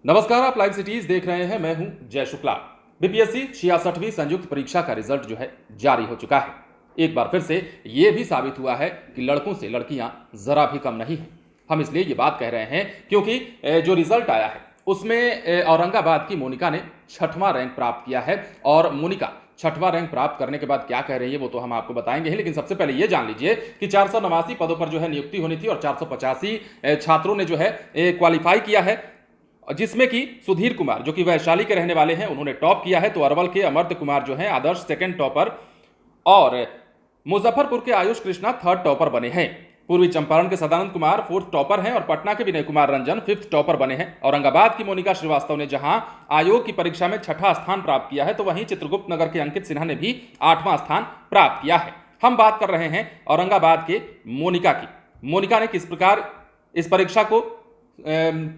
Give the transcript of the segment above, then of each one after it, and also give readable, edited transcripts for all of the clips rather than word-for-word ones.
नमस्कार, आप live cities देख रहे हैं। मैं हूं जय शुक्ला। बीपीएससी 66वीं संयुक्त परीक्षा का रिजल्ट जो है जारी हो चुका है। एक बार फिर से यह भी साबित हुआ है कि लड़कों से लड़कियां जरा भी कम नहीं हैं। हम इसलिए ये बात कह रहे हैं क्योंकि जो रिजल्ट आया है उसमें औरंगाबाद की मोनिका ने 6वां रैंक प्राप्त किया है। और मोनिका 6वां रैंक प्राप्त करने के बाद क्या कह रही है वो तो हम आपको बताएंगे ही, लेकिन सबसे पहले ये जान लीजिए कि 489 पदों पर जो है नियुक्ति होनी थी और 485 छात्रों ने जो है क्वालिफाई किया है, जिसमें कि सुधीर कुमार जो कि वैशाली के रहने वाले हैं उन्होंने टॉप किया है। तो अरवल के अमर्त्य कुमार जो हैं आदर्श सेकंड टॉपर और मुजफ्फरपुर के आयुष कृष्णा थर्ड टॉपर बने हैं। पूर्वी चंपारण के सदानंद कुमार फोर्थ टॉपर हैं और पटना के विनय कुमार रंजन फिफ्थ टॉपर बने हैं। औरंगाबाद की मोनिका श्रीवास्तव ने जहां आयोग की परीक्षा में 6ठा स्थान प्राप्त किया है, तो वहीं चित्रगुप्त नगर के अंकित सिन्हा ने भी 8वां स्थान प्राप्त किया है। हम बात कर रहे हैं औरंगाबाद के मोनिका की। मोनिका ने किस प्रकार इस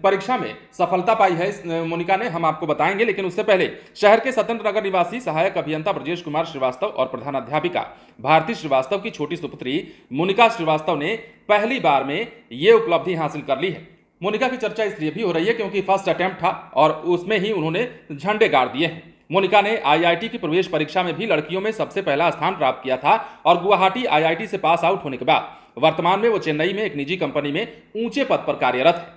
परीक्षा में सफलता पाई है इस मोनिका ने, हम आपको बताएंगे। लेकिन उससे पहले शहर के सत्येंद्र नगर निवासी सहायक अभियंता ब्रजेश कुमार श्रीवास्तव और प्रधानाध्यापिका भारती श्रीवास्तव की छोटी सुपुत्री मोनिका श्रीवास्तव ने पहली बार में यह उपलब्धि हासिल कर ली है। मोनिका की चर्चा इसलिए भी हो रही है क्योंकि फर्स्ट अटेम्प्ट था और उसमें ही उन्होंने झंडे गाड़ दिए हैं। मोनिका ने आईआईटी की प्रवेश परीक्षा में भी लड़कियों में सबसे पहला स्थान प्राप्त किया था और गुवाहाटी आईआईटी से पास आउट होने के बाद वर्तमान में वो चेन्नई में एक निजी कंपनी में ऊंचे पद पर कार्यरत है।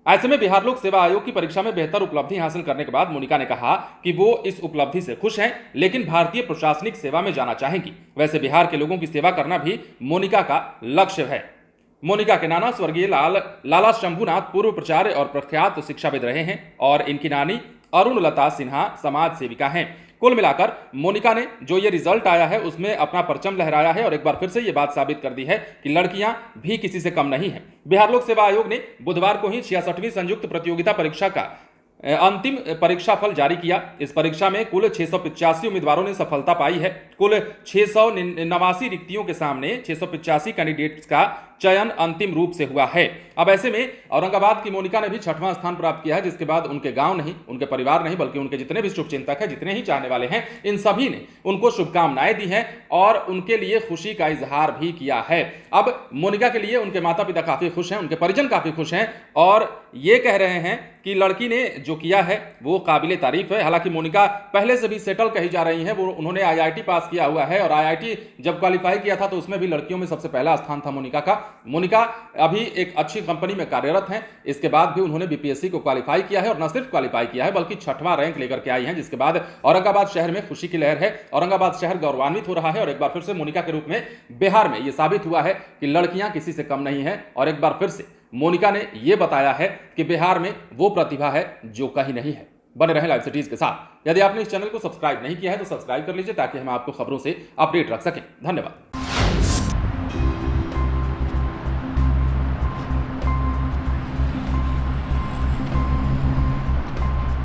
ऐसे में बिहार लोक सेवा आयोग की परीक्षा में बेहतर उपलब्धि हासिल करने के बाद मोनिका ने कहा कि वो इस उपलब्धि से खुश हैं, लेकिन भारतीय प्रशासनिक सेवा में जाना चाहेंगी। वैसे बिहार के लोगों की सेवा करना भी मोनिका का लक्ष्य है। मोनिका के नाना स्वर्गीय लाला शंभुनाथ पूर्व प्राचार्य और प्रख्यात शिक्षाविद रहे हैं और इनकी नानी अरुणलता सिन्हा समाज सेविका हैं। कुल मिलाकर मोनिका ने जो ये रिजल्ट आया है उसमें अपना परचम लहराया है और एक बार फिर से ये बात साबित कर दी है कि लड़कियां भी किसी से कम नहीं हैं। बिहार लोक सेवा आयोग ने बुधवार को ही 66वीं संयुक्त प्रतियोगिता परीक्षा का अंतिम परीक्षा फल जारी किया। इस परीक्षा में कुल 685 उम्मीदवारों ने सफलता पाई है। कुल 689 रिक्तियों के सामने 685 कैंडिडेट्स का चयन अंतिम रूप से हुआ है। अब ऐसे में औरंगाबाद की मोनिका ने भी 6वां स्थान प्राप्त किया है, जिसके बाद उनके गांव नहीं, उनके परिवार नहीं, बल्कि उनके जितने भी शुभचिंतक हैं, जितने ही चाहने वाले हैं, इन सभी ने उनको शुभकामनाएं दी हैं और उनके लिए खुशी का इजहार भी किया है। अब मोनिका के लिए उनके माता पिता काफी खुश हैं, उनके परिजन काफी खुश हैं और ये कह रहे हैं कि लड़की ने जो किया है वो काबिले तारीफ है। हालांकि मोनिका पहले से भी सेटल कही जा रही है। वो उन्होंने आईआईटी पास किया हुआ है और आईआईटी जब क्वालिफाई किया था तो उसमें भी लड़कियों में सबसे पहला स्थान था मोनिका का। मोनिका अभी एक अच्छी कंपनी में कार्यरत हैं। इसके बाद भी उन्होंने बीपीएससी को क्वालिफाई किया है और न सिर्फ क्वालिफाई किया है बल्कि 6वां रैंक लेकर के आई हैं, जिसके बाद औरंगाबाद शहर में खुशी की लहर है। औरंगाबाद शहर गौरवान्वित हो रहा है और एक बार फिर से मोनिका के रूप में बिहार में यह साबित हुआ है कि लड़कियां किसी से कम नहीं है। और एक बार फिर से मोनिका ने यह बताया है कि बिहार में वो प्रतिभा है जो कहीं नहीं है। बने रहें लाइव सिटीज के साथ। यदि आपने इस चैनल को सब्सक्राइब नहीं किया है तो सब्सक्राइब कर लीजिए ताकि हम आपको खबरों से अपडेट रख सकें। धन्यवाद।